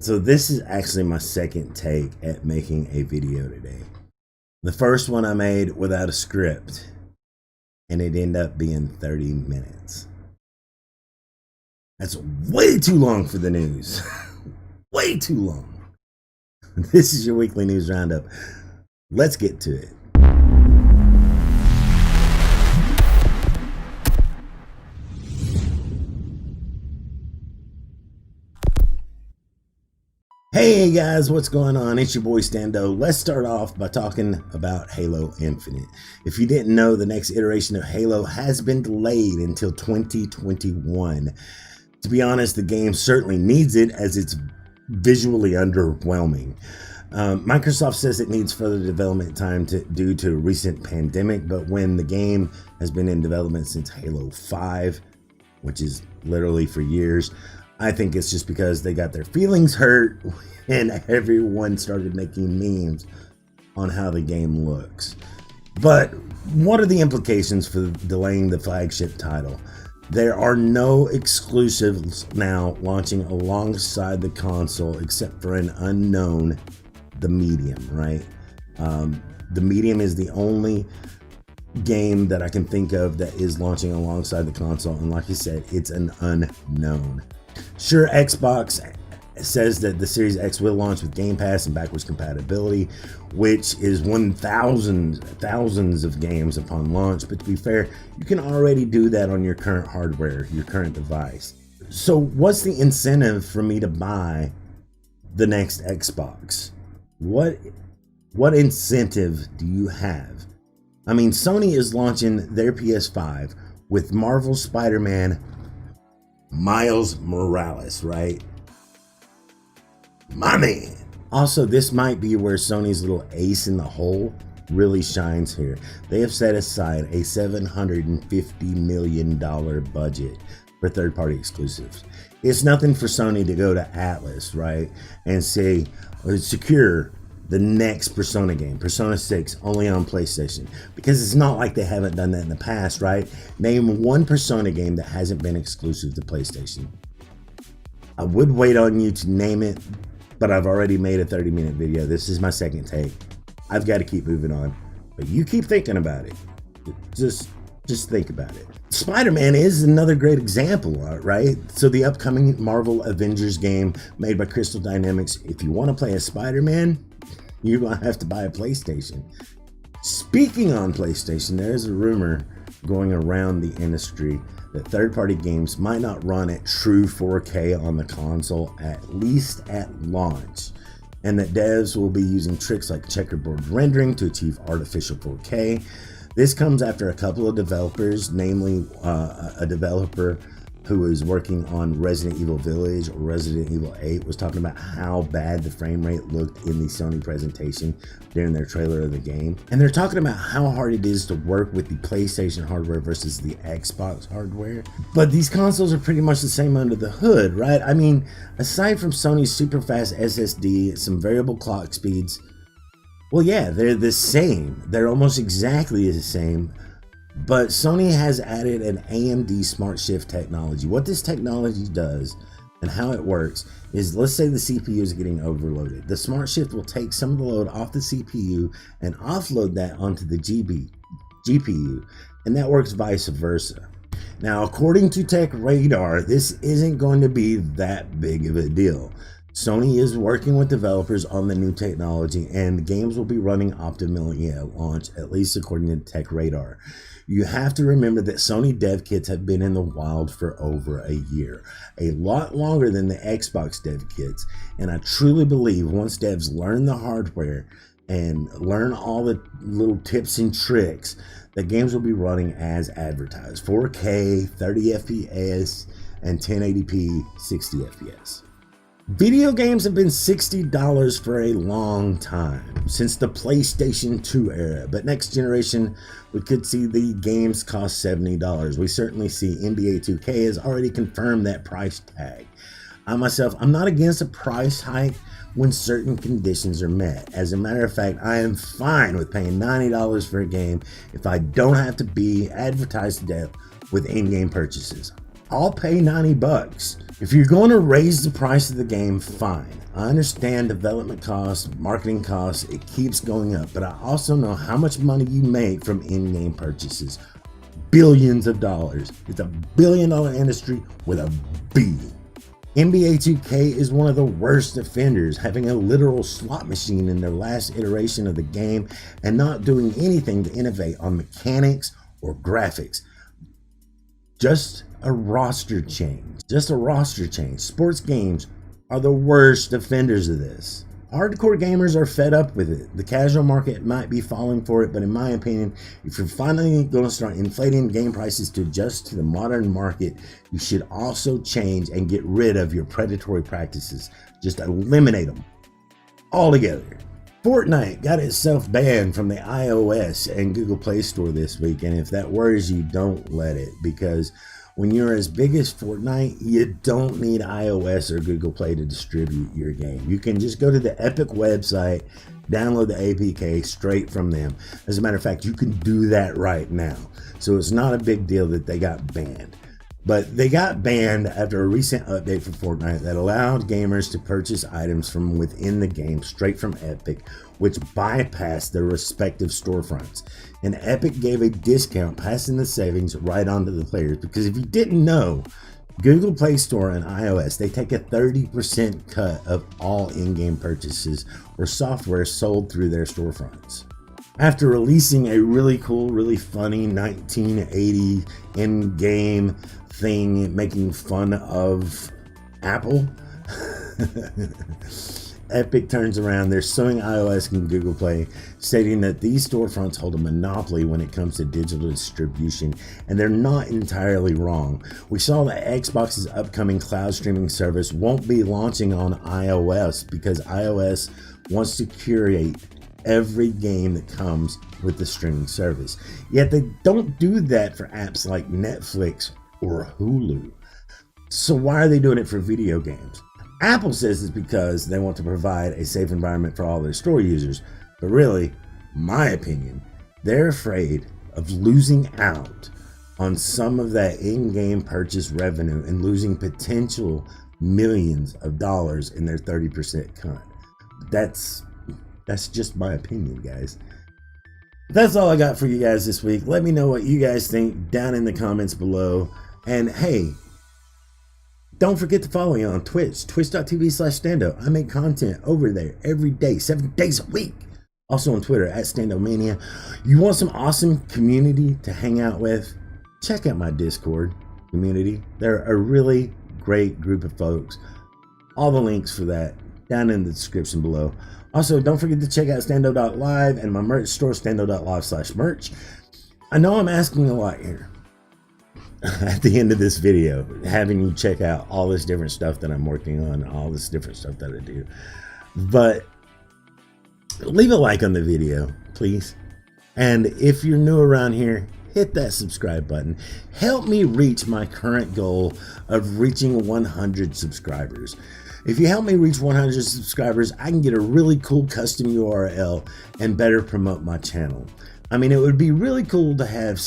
So this is actually my second take at making a video today. The first one I made without a script, and it ended up being 30 minutes. That's way too long for the news. Way too long. This is your weekly news roundup. Let's get to it. Hey guys, what's going on? It's your boy Stando. Let's start off by talking about Halo Infinite. If you didn't know, the next iteration of Halo has been delayed until 2021. To be honest, the game certainly needs it as it's visually underwhelming. Microsoft says it needs further development time due to recent pandemic, but when the game has been in development since Halo 5, which is literally for years, I think it's just because they got their feelings hurt and everyone started making memes on how the game looks. But what are the implications for delaying the flagship title? There are no exclusives now launching alongside the console except for an unknown, the Medium, right? The Medium is the only game that I can think of that is launching alongside the console, and like I said, it's an unknown. Sure, Xbox says that the Series X will launch with Game Pass and backwards compatibility, which is thousands of games upon launch, but to be fair, you can already do that on your current hardware, your current device. So what's the incentive for me to buy the next Xbox? What incentive do you have? I mean, Sony is launching their PS5 with Marvel Spider-Man Miles Morales, right? My man. Also, this might be where Sony's little ace in the hole really shines here. They have set aside a $750 million budget for third-party exclusives. It's nothing for Sony to go to Atlas, right, and say, secure the next Persona game, Persona 6, only on PlayStation, because it's not like they haven't done that in the past, right? Name one Persona game that hasn't been exclusive to PlayStation. I would wait on you to name it, but I've already made a 30-minute video. This is my second take. I've got to keep moving on, but you keep thinking about it. Just think about it. Spider-Man is another great example, right? So the upcoming Marvel Avengers game made by Crystal Dynamics, if you want to play as Spider-Man, you're going to have to buy a PlayStation. Speaking on PlayStation, there is a rumor going around the industry that third-party games might not run at true 4K on the console, at least at launch, and that devs will be using tricks like checkerboard rendering to achieve artificial 4K. This comes after a couple of developers, namely a developer who is working on Resident Evil Village or Resident Evil 8, was talking about how bad the frame rate looked in the Sony presentation during their trailer of the game. And they're talking about how hard it is to work with the PlayStation hardware versus the Xbox hardware. But these consoles are pretty much the same under the hood, right? I mean, aside from Sony's super fast SSD, some variable clock speeds, well, yeah, they're the same. They're almost exactly the same. But Sony has added an AMD Smart Shift technology. What this technology does and how it works is, let's say the CPU is getting overloaded. The Smart Shift will take some of the load off the CPU and offload that onto the GPU, and that works vice versa. Now, according to Tech Radar, this isn't going to be that big of a deal. Sony is working with developers on the new technology, and the games will be running optimally at launch, at least according to Tech Radar. You have to remember that Sony dev kits have been in the wild for over a year, a lot longer than the Xbox dev kits, and I truly believe once devs learn the hardware and learn all the little tips and tricks, the games will be running as advertised, 4K, 30 FPS, and 1080p, 60 FPS. Video games have been $60 for a long time, since the PlayStation 2 era, but next generation we could see the games cost $70. We certainly see NBA 2K has already confirmed that price tag. I'm not against a price hike when certain conditions are met. As a matter of fact, I am fine with paying $90 for a game if I don't have to be advertised to death with in-game purchases. I'll pay $90. If you're going to raise the price of the game, fine. I understand development costs, marketing costs, it keeps going up, but I also know how much money you make from in-game purchases. Billions of dollars. It's a billion-dollar industry with a B. NBA 2K is one of the worst offenders, having a literal slot machine in their last iteration of the game and not doing anything to innovate on mechanics or graphics. Just a roster change. Sports games are the worst offenders of this. Hardcore gamers are fed up with it. The casual market might be falling for it, but in my opinion, if you're finally going to start inflating game prices to adjust to the modern market, you should also change and get rid of your predatory practices. Just eliminate them altogether. Fortnite got itself banned from the iOS and Google Play Store this week, and if that worries you, don't let it, because when you're as big as Fortnite, you don't need iOS or Google Play to distribute your game. You can just go to the Epic website, download the APK straight from them. As a matter of fact, you can do that right now. So it's not a big deal that they got banned. But they got banned after a recent update for Fortnite that allowed gamers to purchase items from within the game straight from Epic, which bypassed their respective storefronts. And Epic gave a discount, passing the savings right on to the players. Because if you didn't know, Google Play Store and iOS, they take a 30% cut of all in-game purchases or software sold through their storefronts. After releasing a really cool, really funny 1980 in-game thing making fun of Apple, Epic turns around. They're suing iOS and Google Play, stating that these storefronts hold a monopoly when it comes to digital distribution, and they're not entirely wrong. We saw that Xbox's upcoming cloud streaming service won't be launching on iOS because iOS wants to curate every game that comes with the streaming service. Yet they don't do that for apps like Netflix or Hulu. So why are they doing it for video games? Apple says it's because they want to provide a safe environment for all their store users. But really, my opinion, they're afraid of losing out on some of that in-game purchase revenue and losing potential millions of dollars in their 30% cut. That's just my opinion, guys. That's all I got for you guys this week. Let me know what you guys think down in the comments below. And hey, don't forget to follow me on Twitch, twitch.tv/Stando. I make content over there every day, 7 days a week. Also on Twitter @StandoMania. You want some awesome community to hang out with? Check out my Discord community. They're a really great group of folks. All the links for that down in the description below. Also, don't forget to check out stando.live and my merch store, stando.live/merch. I know I'm asking a lot here at the end of this video, having you check out all this different stuff that I'm working on, all this different stuff that I do. But leave a like on the video, please. And if you're new around here, hit that subscribe button. Help me reach my current goal of reaching 100 subscribers. If you help me reach 100 subscribers, I can get a really cool custom URL and better promote my channel. I mean, it would be really cool to have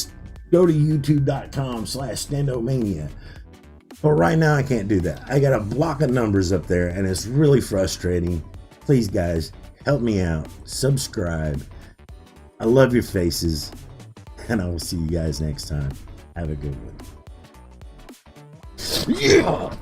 go to youtube.com/StandoMania. But right now I can't do that. I got a block of numbers up there and it's really frustrating. Please guys, help me out. Subscribe. I love your faces. And I will see you guys next time. Have a good one. Yeah!